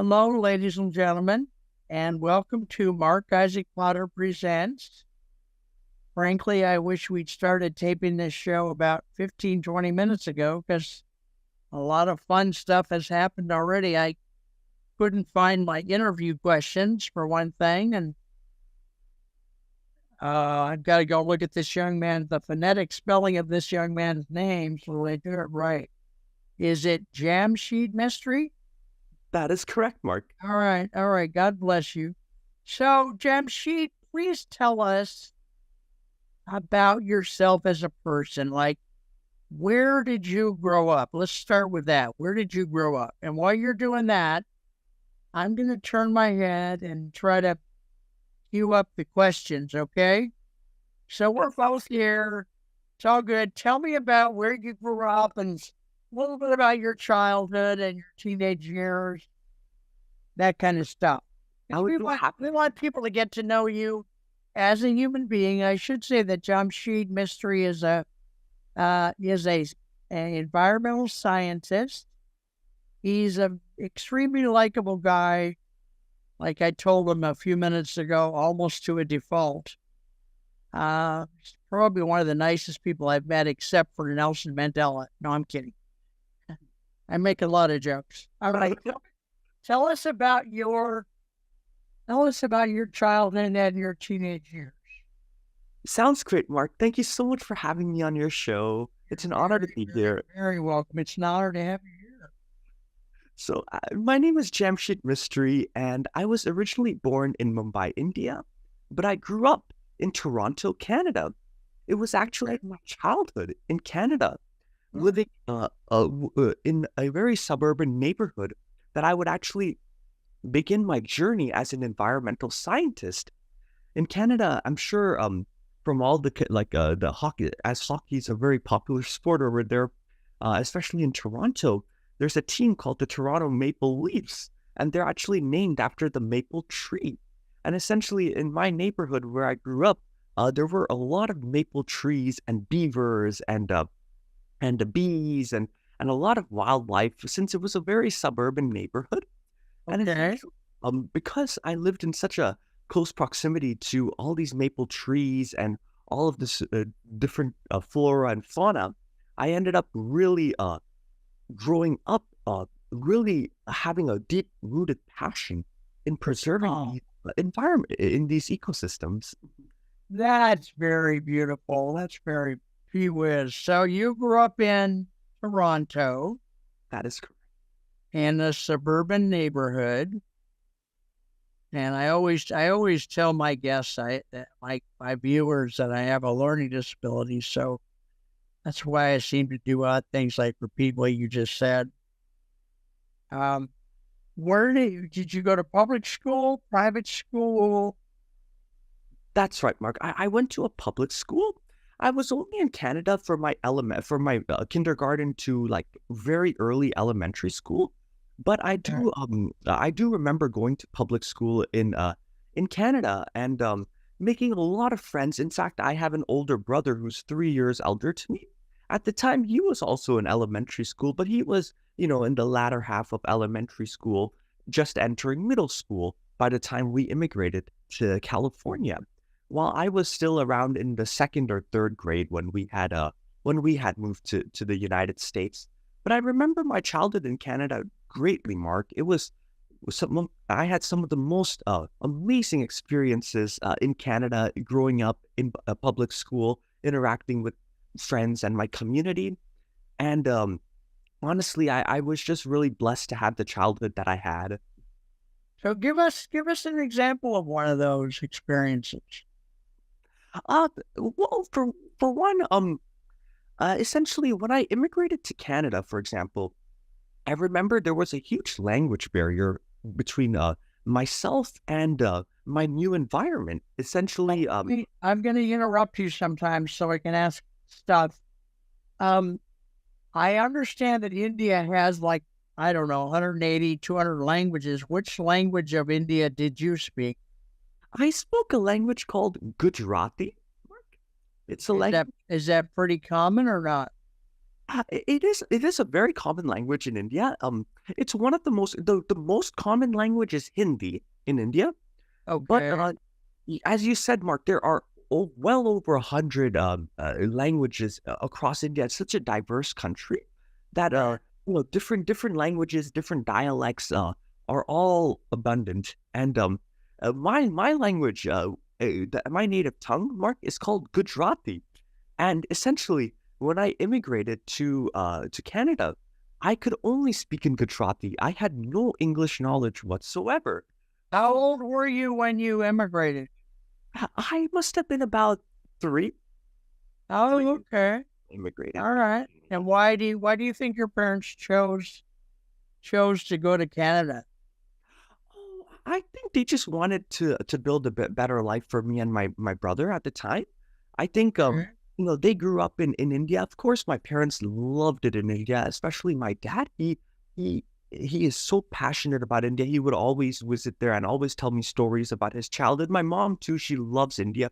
Hello, ladies and gentlemen, and welcome to Mark Isaac Potter Presents. Frankly, I wish we'd started taping this show about 15, 20 minutes ago because a lot of fun stuff has happened already. I couldn't find my interview questions, for one thing, and I've got to go look at this young man, the phonetic spelling of this young man's name, so they do it right. Is it Jamsheed Mistry? That is correct, Mark. All right. God bless you. So, Jamsheed, please tell us about yourself as a person. Like, where did you grow up? Let's start with that. Where did you grow up? And while you're doing that, I'm going to turn my head and try to queue up the questions, okay? So we're both here. It's all good. Tell me about where you grew up and a little bit about your childhood and your teenage years, that kind of stuff. I would be happy. We want people to get to know you as a human being. I should say that Jamsheed Mistry is a environmental scientist. He's an extremely likable guy. Like I told him a few minutes ago, almost to a default. He's probably one of the nicest people I've met, except for Nelson Mandela. No, I'm kidding. I make a lot of jokes. All right. Tell us about your childhood and your teenage years. Sounds great, Mark. Thank you so much for having me on your show. It's an honor to be here. Very welcome. It's an honor to have you here. So, my name is Jamsheed Mistry, and I was originally born in Mumbai, India, but I grew up in Toronto, Canada. It was actually my childhood in Canada, living in a very suburban neighborhood that I would actually begin my journey as an environmental scientist. In Canada, I'm sure from all the hockey, as hockey is a very popular sport over there, especially in Toronto, there's a team called the Toronto Maple Leafs, and they're actually named after the maple tree. And essentially, in my neighborhood where I grew up, there were a lot of maple trees and beavers and the bees and a lot of wildlife, since it was a very suburban neighborhood. And Okay. because I lived in such a close proximity to all these maple trees and all of this different flora and fauna, I ended up really growing up, really having a deep-rooted passion in preserving the environment in these ecosystems. That's very beautiful. That's very gee whiz. So you grew up in Toronto That is correct. in a suburban neighborhood. And I always tell my guests, my viewers, that I have a learning disability. So that's why I seem to do odd things like repeat what you just said. Where did you go to public school, private school? That's right, Mark. I went to a public school. I was only in Canada for my kindergarten to like very early elementary school, but I do remember going to public school in Canada and making a lot of friends. In fact, I have an older brother who's 3 years elder to me. At the time, he was also in elementary school, but he was, in the latter half of elementary school, just entering middle school by the time we immigrated to California. While I was still around in the second or third grade when we had moved to the United States. But I remember my childhood in Canada greatly, Mark. I had some of the most amazing experiences in Canada growing up in a public school, interacting with friends and my community. And honestly, I was just really blessed to have the childhood that I had. So give us an example of one of those experiences. Well, for one, essentially, when I immigrated to Canada, for example, I remember there was a huge language barrier between myself and my new environment. Essentially, I'm going to interrupt you sometimes so I can ask stuff. I understand that India has like, I don't know, 180, 200 languages. Which language of India did you speak? I spoke a language called Gujarati. Mark. It's a language. Is that pretty common or not? It is a very common language in India. It's one of the most common language is Hindi in India. But Okay. as you said, Mark, there are well over 100 languages across India. It's such a diverse country that Right. different languages, different dialects are all abundant. And my language, my native tongue, Mark, is called Gujarati. And essentially, when I immigrated to Canada, I could only speak in Gujarati. I had no English knowledge whatsoever. How old were you when you immigrated? I must have been about three, Oh, three okay. immigrated. All right. And why do you think your parents chose to go to Canada? Oh, I think they just wanted to build a bit better life for me and my brother at the time. I think Okay. they grew up in India. Of course, my parents loved it in India, especially my dad. He he is so passionate about India. He would always visit there and always tell me stories about his childhood. My mom too, she loves India.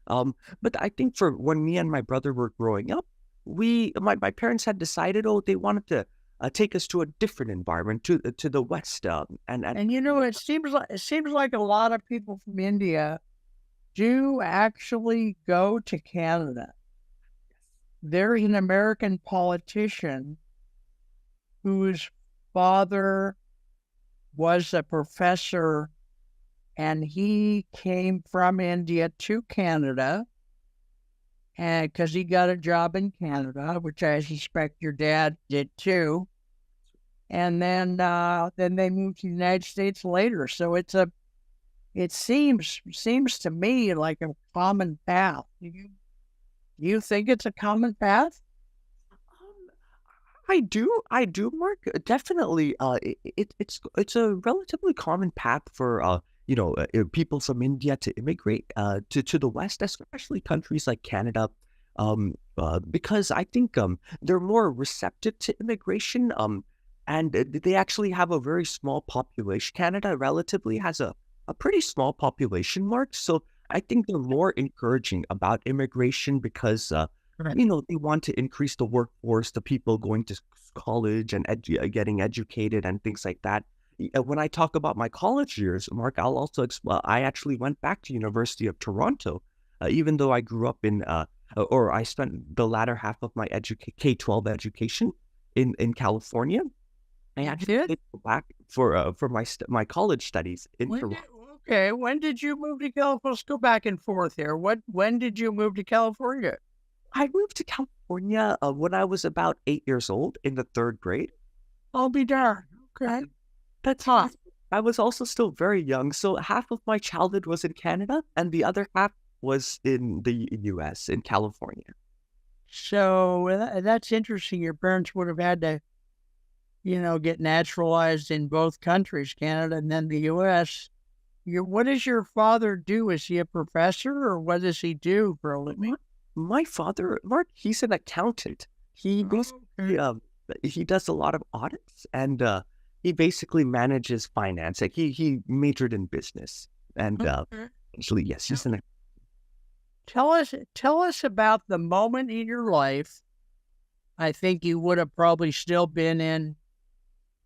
But I think for when me and my brother were growing up, my parents had decided, oh, they wanted to take us to a different environment, to the West, and And it seems like a lot of people from India do actually go to Canada. There's an American politician whose father was a professor, and he came from India to Canada, and because he got a job in Canada, which I suspect your dad did too. And then they moved to the United States later. So it seems to me like a common path. Do you think it's a common path? um, I do, Mark. Definitely. It's a relatively common path for people from India to immigrate to the West, especially countries like Canada, because I think they're more receptive to immigration. And they actually have a very small population. Canada relatively has a pretty small population, Mark. So I think they're more encouraging about immigration because Right. they want to increase the workforce, the people going to college and getting educated and things like that. When I talk about my college years, Mark, I'll also I actually went back to University of Toronto, even though I grew up or I spent the latter half of my K-12 education in California. I You actually did? did go back for my college studies in When Toronto. did Okay, when did you move to California? Let's go back and forth here. When did you move to California? I moved to California when I was about 8 years old in the third grade. I'll be darned. Okay. Um, That's Huh. I was also still very young, so half of my childhood was in Canada, and the other half was in the US, in California. So that's interesting. Your parents would have had to, get naturalized in both countries, Canada and then the U.S. What does your father do? Is he a professor, or what does he do for a living? My, my father, Mark, he's an accountant. He basically Okay. he does a lot of audits, and he basically manages finance. Like he majored in business, and Okay. actually, yes, he's an Tell us about the moment in your life. I think you would have probably still been in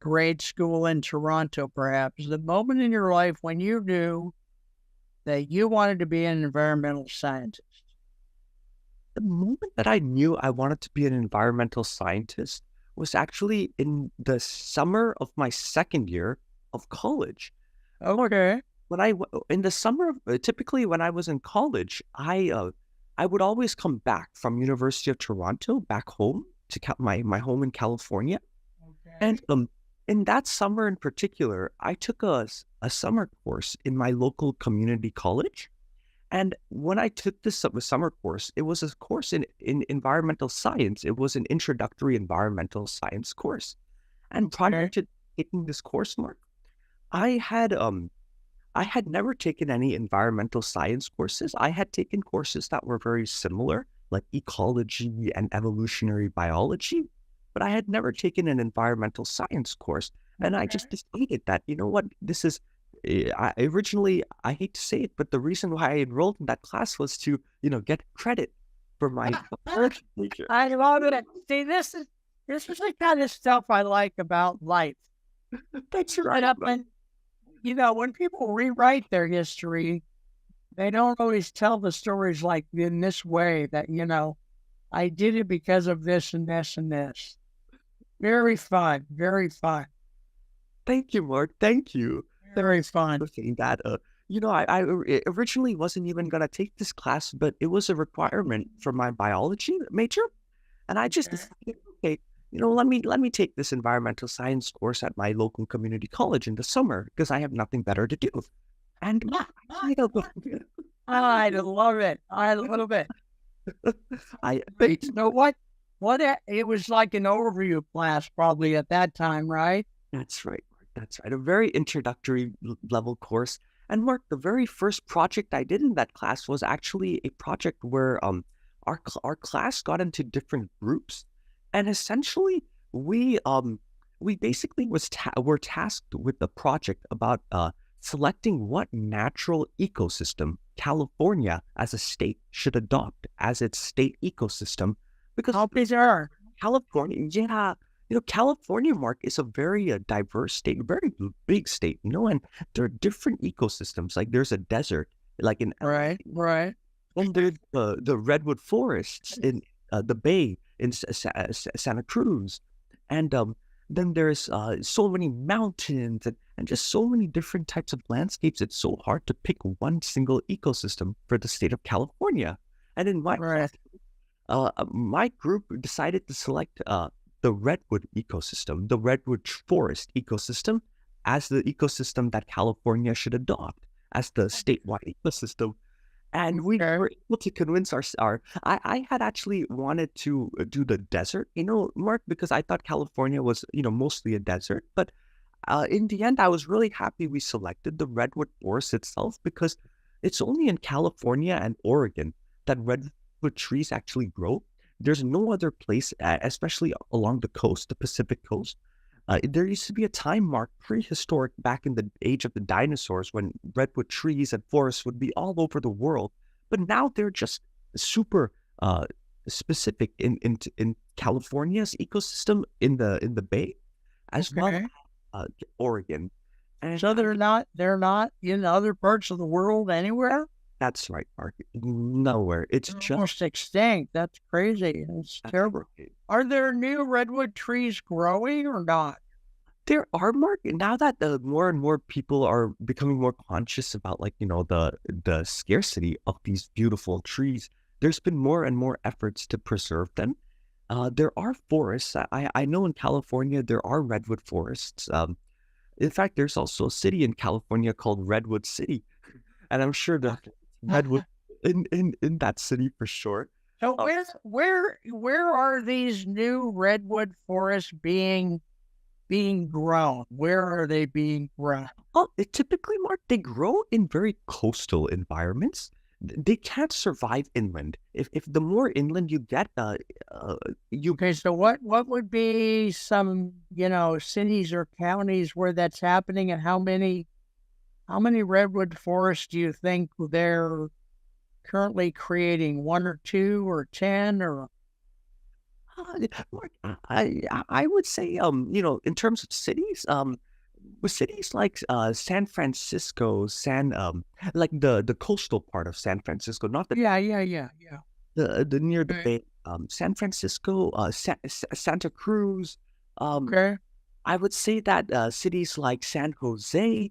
grade school in Toronto, perhaps. The moment in your life when you knew that you wanted to be an environmental scientist. the moment that I knew I wanted to be an environmental scientist was actually in the summer of my second year of college. Mark, Okay. in the summer, typically when I was in college, I would always come back from University of Toronto back home to my home in California, and Okay. in that summer in particular, I took a summer course in my local community college. And when I took this summer course, it was a course in environmental science. It was an introductory environmental science course. And prior Okay. to taking this course, Mark, I had I had never taken any environmental science courses. I had taken courses that were very similar, like ecology and evolutionary biology, but I had never taken an environmental science course. And I just Okay. decided that, you know what, this is. Originally, I hate to say it, but the reason why I enrolled in that class was to, get credit for my biology major. I love it. See, this is the kind of stuff I like about life. That's But right, up Mark. and when people rewrite their history, they don't always tell the stories like in this way that, I did it because of this and this and this. Very fun. Very fun. Thank you, Mark. Thank you. Thank Very you fun. for saying that. I originally wasn't even gonna take this class, but it was a requirement for my biology major, and I just Okay. decided, okay, let me take this environmental science course at my local community college in the summer because I have nothing better to do. And I don't know. I love it. I love it. I Great. So it was like an overview class probably at that time, right? That's right, Mark. That's right. A very introductory level course. And Mark, the very first project I did in that class was actually a project where our class got into different groups, and essentially we um we basically were tasked with the project about selecting what natural ecosystem California as a state should adopt as its state ecosystem because How bizarre. California, yeah, California, Mark, is a very diverse state, very big state, and there are different ecosystems. Like there's a desert, like in LA, Right, right. and there's the redwood forests in the Bay in Santa Cruz, and then there's so many mountains and just so many different types of landscapes. It's so hard to pick one single ecosystem for the state of California. And in my class, Right. my group decided to select the redwood ecosystem, the forest ecosystem, as the ecosystem that California should adopt as the statewide ecosystem. And we Okay. were able to convince I had actually wanted to do the desert, Mark, because I thought California was, mostly a desert. But in the end, I was really happy we selected the redwood forest itself because it's only in California and Oregon that redwood trees actually grow. There's no other place, especially along the coast, the Pacific coast. There used to be a time, Mark, prehistoric, back in the age of the dinosaurs, when redwood trees and forests would be all over the world. But now they're just super specific in California's ecosystem in the Bay, as well Okay. as Oregon. And So they're not in other parts of the world anywhere? that's right, Mark. Nowhere. It's They're just almost extinct. That's crazy. That's that's terrible. right. Are there new redwood trees growing or not? There are now that more and more people are becoming more conscious about, like, the scarcity of these beautiful trees. There's been more and more efforts to preserve them. There are forests. I know in California there are redwood forests. In fact, there's also a city in California called Redwood City, and I'm sure that redwood in that city for sure. So Uh, where are these new redwood forests being grown? Where are they being grown? Well, typically, Mark, they grow in very coastal environments. They can't survive inland. If the more inland you get, uh, you Okay, so what would be some, cities or counties where that's happening, and how many redwood forests do you think they're currently creating? One or two or 10 or Mark, I would say, in terms of cities, with cities like San Francisco, like the coastal part of San Francisco, not the yeah, yeah, yeah, yeah. the near the Okay. bay, San Francisco, Santa Cruz. Um, Okay. I would say that cities like San Jose,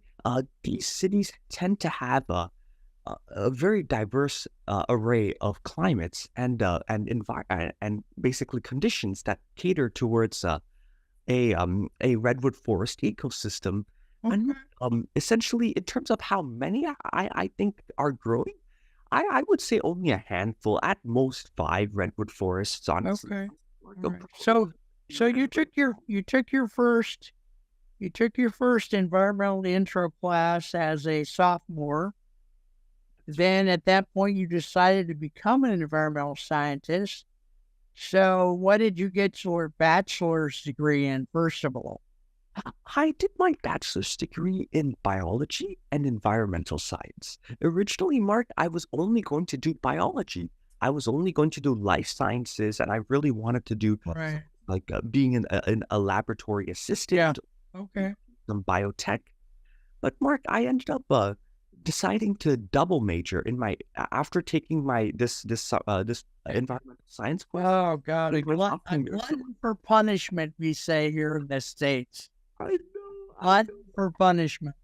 these cities tend to have a very diverse array of climates and basically conditions that cater towards a redwood forest ecosystem. And Okay. essentially, in terms of how many I think are growing, I would say only a handful, at most five redwood forests. Honestly, Okay. Like, All right. So you took your first environmental intro class as a sophomore. Then at that point you decided to become an environmental scientist. So what did you get your bachelor's degree in, first of all? I did my bachelor's degree in biology and environmental science. Originally, Mark, I was only going to do biology. I was only going to do life sciences, and I really wanted to do Right. like being in a laboratory Yeah. assistant, Okay. some biotech. But Mark, I ended up deciding to double major in my after taking my this environmental science course. Oh God, In my a sophomore year. So glutton for punishment, we say here in the States. I know, I Glutton know. for punishment.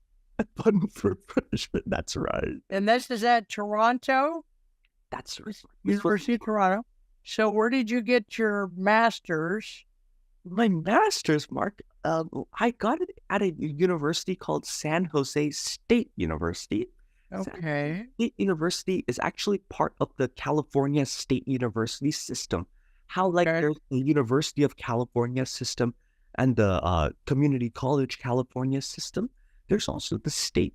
Button for punishment. That's right. And this is at Toronto, That's right. This was University of Toronto. So where did you get your master's? my master's, Mark. I got it at a university called San Jose State University. San Jose Okay. State University is actually part of the California State University system. How like Okay. there's the University of California system and the Community College California system. There's also the state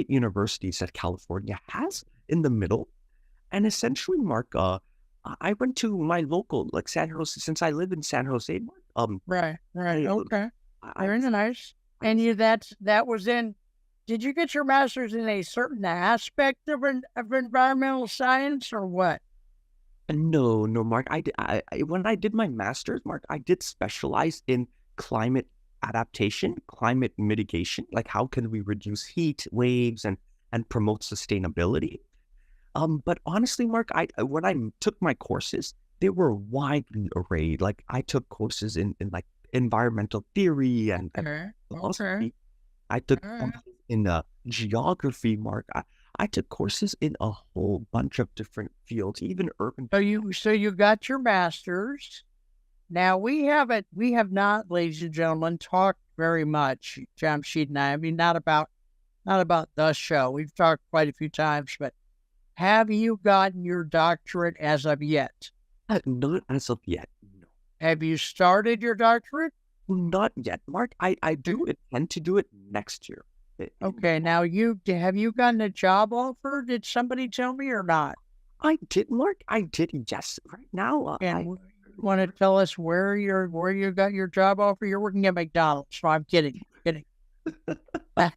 universities that California has in the middle. And essentially, Mark, I went to my local, like San Jose, since I live in San Jose, Mark. Right. I, Okay. I, Very nice. I And you that was in. Did you get your master's in a certain aspect of environmental science or what? no, Mark. When I did my master's, Mark, I did specialize in climate adaptation, climate mitigation, like how can we reduce heat waves and promote sustainability. But honestly, Mark, when I took my courses, they were widely arrayed. Like I took courses in like environmental theory and Okay. Okay. philosophy. I took All right. courses in geography, Mark. I took courses in a whole bunch of different fields, even urban. So you got your master's. Now we have not, ladies and gentlemen, talked very much, Jamsheed and I. I mean, not about the show. We've talked quite a few times, but have you gotten your doctorate as of yet? Not as of yet. No, Have you started your doctorate? not yet, Mark. I do intend to do it next year. Okay, now have you gotten a job offer? Did somebody tell me or not? I did, Mark. I did. Yes. Right now, And want to tell us where you got your job offer? You're working at McDonald's. So I'm kidding. Kidding. I'm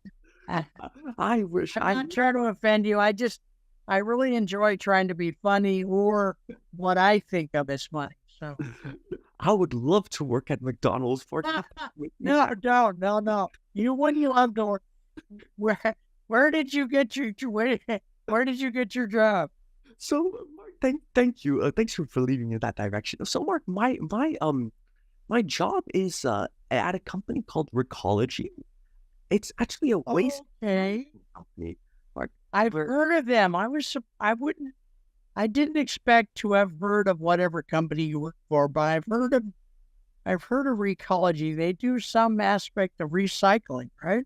I wish not trying to offend you. I really enjoy trying to be funny or what I think of as funny. So I would love to work at McDonald's for no. You wouldn't love to work. Where did you get where did you get your job? So, Mark, thank you. Thanks for leading in that direction. So, Mark, my job is at a company called Recology. It's actually a waste Okay. management company. Mark, I've where heard of them. I didn't expect to have heard of whatever company you work for, but I've heard of Recology. They do some aspect of recycling, right?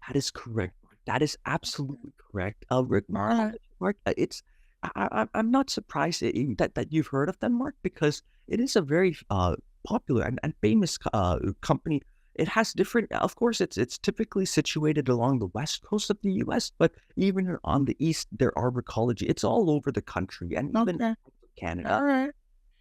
that is correct. Mark. That is absolutely correct. All right. Mark, I'm not surprised that you've heard of them, Mark, because it is a very popular and famous company. It has different, of course, it's typically situated along the west coast of the U.S., but even on the east, there are Recology. It's all over the country and even Okay. Canada. All right.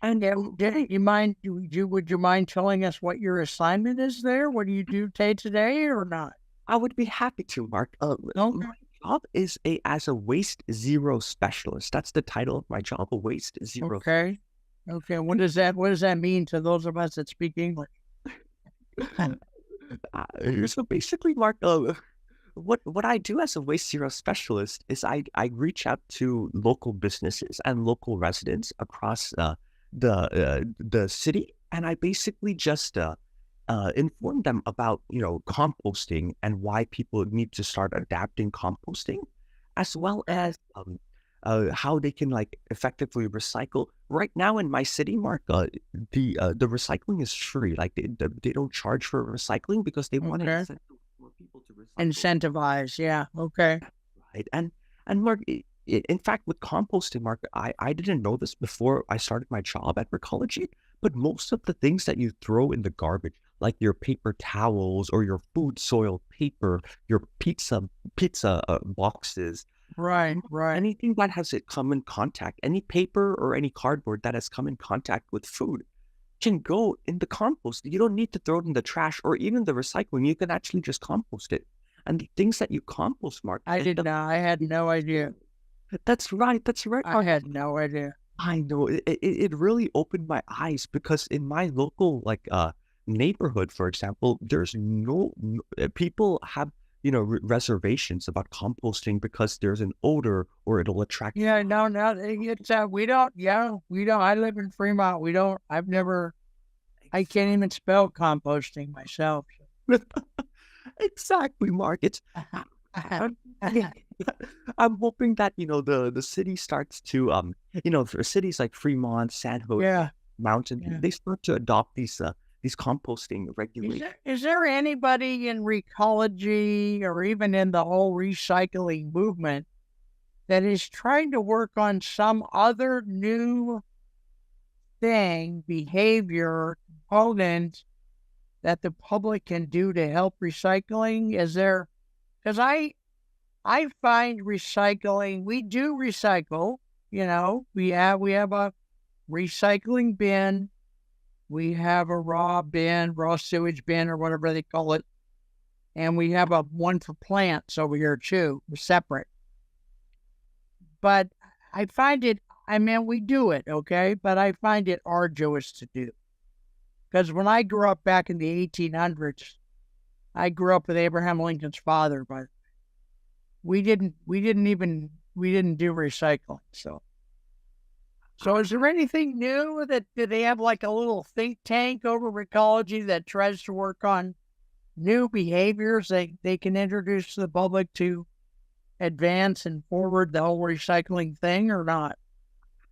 And Would you mind telling us what your assignment is there? What do you do day to day or not? I would be happy to, Mark. Okay. My job is as a waste zero specialist. That's the title of my job, a waste zero. Okay. Okay. What does that mean to those of us that speak English? So basically, Mark, what I do as a waste zero specialist is I reach out to local businesses and local residents across the city, and I basically just inform them about composting and why people need to start adapting composting, as well as how they can like effectively recycle. Right now in my city, Mark, the recycling is free. Like they don't charge for recycling because they want to Okay. incentivize more people to recycle. Incentivize. Yeah. Okay. Right. And Mark, in fact, with composting, Mark, I didn't know this before I started my job at Recology, but most of the things that you throw in the garbage, like your paper towels or your food soil paper, your pizza boxes, Right. Right. anything that has it come in contact, any paper or any cardboard that has come in contact with food can go in the compost. You don't need to throw it in the trash or even the recycling. You can actually just compost it. And the things that you compost, Mark, I didn't know. I had no idea. that's right. That's right, I Mark. had no idea. I know it really opened my eyes because in my local neighborhood, for example, there's people have, reservations about composting because there's an odor or it'll attract. Yeah, no, no, it's, we don't, yeah, we don't, I live in Fremont. We don't, I can't even spell composting myself. Exactly, Mark. I'm, I'm hoping that the city starts to for cities like Fremont, San Jose, Yeah, Mountain View, yeah. they start to adopt these composting regulations. Is there anybody in recology or even in the whole recycling movement that is trying to work on some other new thing, behavior, component that the public can do to help recycling? Is there, because I find recycling, we do recycle, we have a recycling bin, we have a raw sewage bin or whatever they call it, and we have a one for plants over here too. We're separate. But I find it, I mean, we do it, okay? But I find it arduous to do. Because when I grew up back in the 1800s, I grew up with Abraham Lincoln's father, but we didn't do recycling. So is there anything new that, do they have like a little think tank over ecology that tries to work on new behaviors that they can introduce to the public to advance and forward the whole recycling thing or not?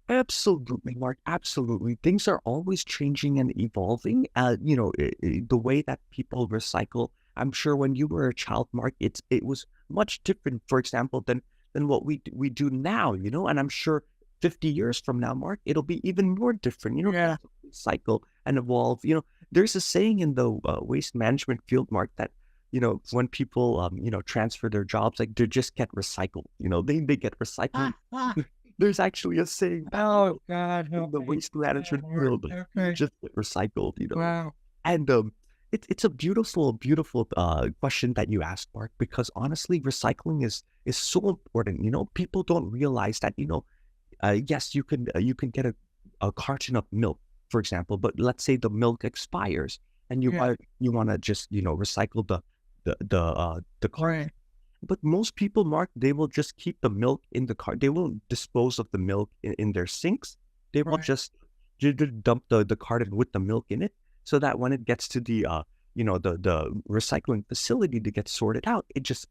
Absolutely, Mark. Absolutely. Things are always changing and evolving. The way that people recycle. I'm sure when you were a child, Mark, it was much different, for example, than what we do now, and I'm sure 50 years from now, Mark, it'll be even more different, Yeah. cycle and evolve. There's a saying in the waste management field, Mark, that when people transfer their jobs, like they just get recycled, they get recycled. There's actually a saying Oh, God. in the Okay. waste management Yeah, field, okay. just get recycled, Wow. and it's a beautiful, beautiful question that you asked, Mark, because honestly, recycling is so important. People don't realize that. Yes, you can get a carton of milk, for example, but let's say the milk expires, and Yeah. you want to just recycle the carton. Right. But most people, Mark, they will just keep the milk in the car. They won't dispose of the milk in their sinks. They will Right. just dump the carton with the milk in it, so that when it gets to the recycling facility to get sorted out, it just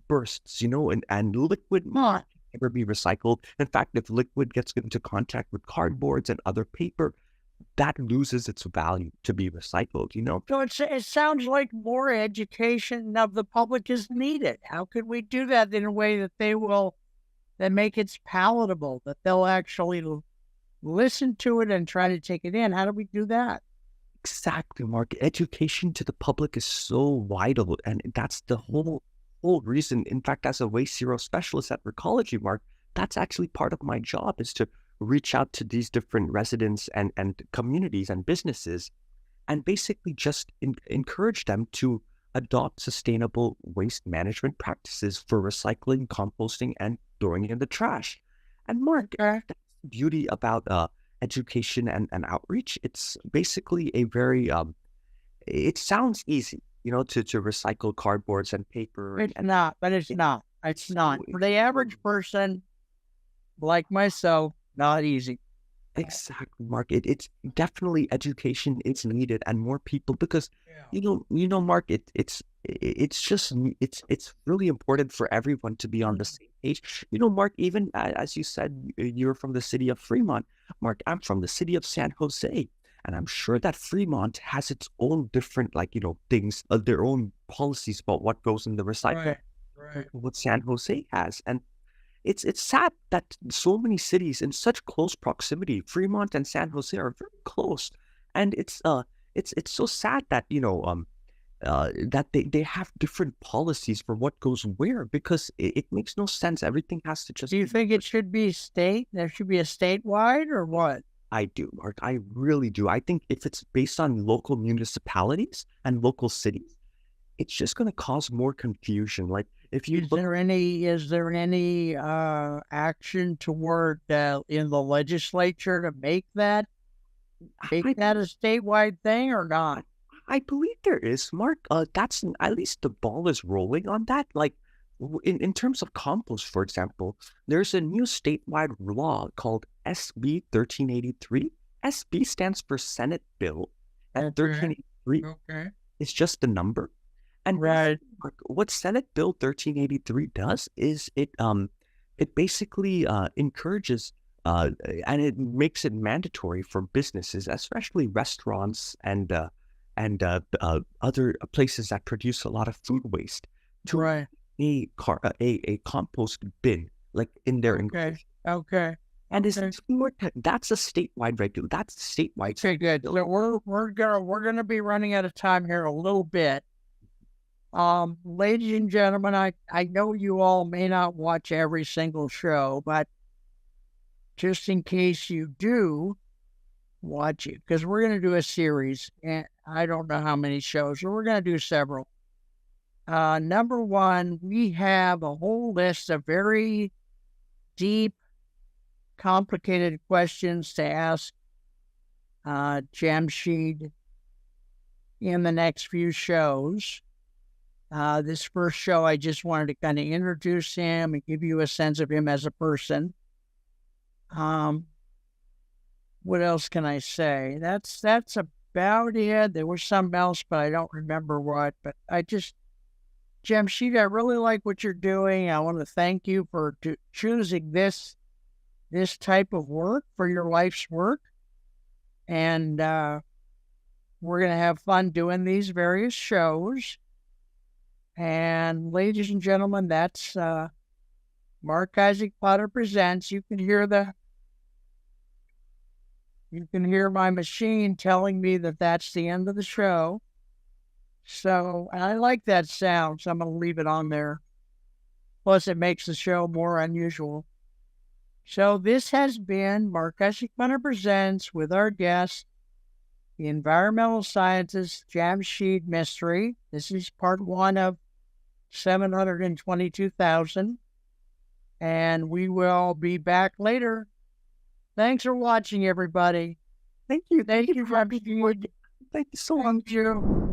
bursts, and liquid Huh. never be recycled. In fact, if liquid gets into contact with cardboards and other paper, that loses its value to be recycled. So it sounds like more education of the public is needed. How could we do that in a way that that make it palatable, that they'll actually listen to it and try to take it in? How do we do that? Exactly, Mark. Education to the public is so vital, and that's the whole reason. In fact, as a waste zero specialist at Recology, Mark, that's actually part of my job, is to reach out to these different residents and communities and businesses, and basically just encourage them to adopt sustainable waste management practices for recycling, composting, and throwing in the trash. And Mark, Okay. that's the beauty about education and outreach. It's basically a very it sounds easy, to recycle cardboards and paper, It's and not, but it's it's not. It's not. so For the average person like myself, not easy. exactly, Mark. It's definitely education is needed, and more people, because Yeah. Mark. It's just it's really important for everyone to be on the same page. Mark. Even as you said, you're from the city of Fremont, Mark. I'm from the city of San Jose, and I'm sure that Fremont has its own different, like things, their own policies about what goes in the recycling. Right. Right. What San Jose has, and it's sad that so many cities in such close proximity, Fremont and San Jose, are very close, and it's so sad that that they have different policies for what goes where, because it makes no sense. Everything has to Do just you be. think it should be state? There should be a statewide or what? I do, Mark. I really do. I think if it's based on local municipalities and local cities, it's just going to cause more confusion. Like if you look. Is there any action toward in the legislature to make that I a statewide thing or not? I believe there is, Mark. At least the ball is rolling on that. Like in terms of compost, for example, there's a new statewide law called SB 1383. SB stands for Senate Bill, and Okay. 1383 Okay. is just the number. And Right. what Senate Bill 1383 does is it basically encourages and it makes it mandatory for businesses, especially restaurants and other places that produce a lot of food waste, to Right. a compost bin like in their Okay. enclosure. Okay. And Okay. that's a statewide regulation. That's statewide. Okay, good. So we're gonna be running out of time here a little bit. Ladies and gentlemen, I know you all may not watch every single show, but just in case you do watch it, because we're gonna do a series, and I don't know how many shows, so we're gonna do several. Number one, we have a whole list of very deep, complicated questions to ask Jamsheed in the next few shows. This first show, I just wanted to kind of introduce him and give you a sense of him as a person. What else can I say? That's about it. There was something else, but I don't remember what. But Jamsheed, I really like what you're doing. I want to thank you for choosing this type of work for your life's work, and we're gonna have fun doing these various shows. And ladies and gentlemen, that's Mark Isaac Potter Presents. You can hear my machine telling me that that's the end of the show. So I like that sound, so I'm going to leave it on there. Plus, it makes the show more unusual. So this has been Mark Isaac Potter Presents with our guest, the environmental scientist Jamsheed Mistry. This is part one of 722,000. And we will be back later. Thanks for watching, everybody. Thank you. Thank you, Jamsheed. Thank you so much. Thank you.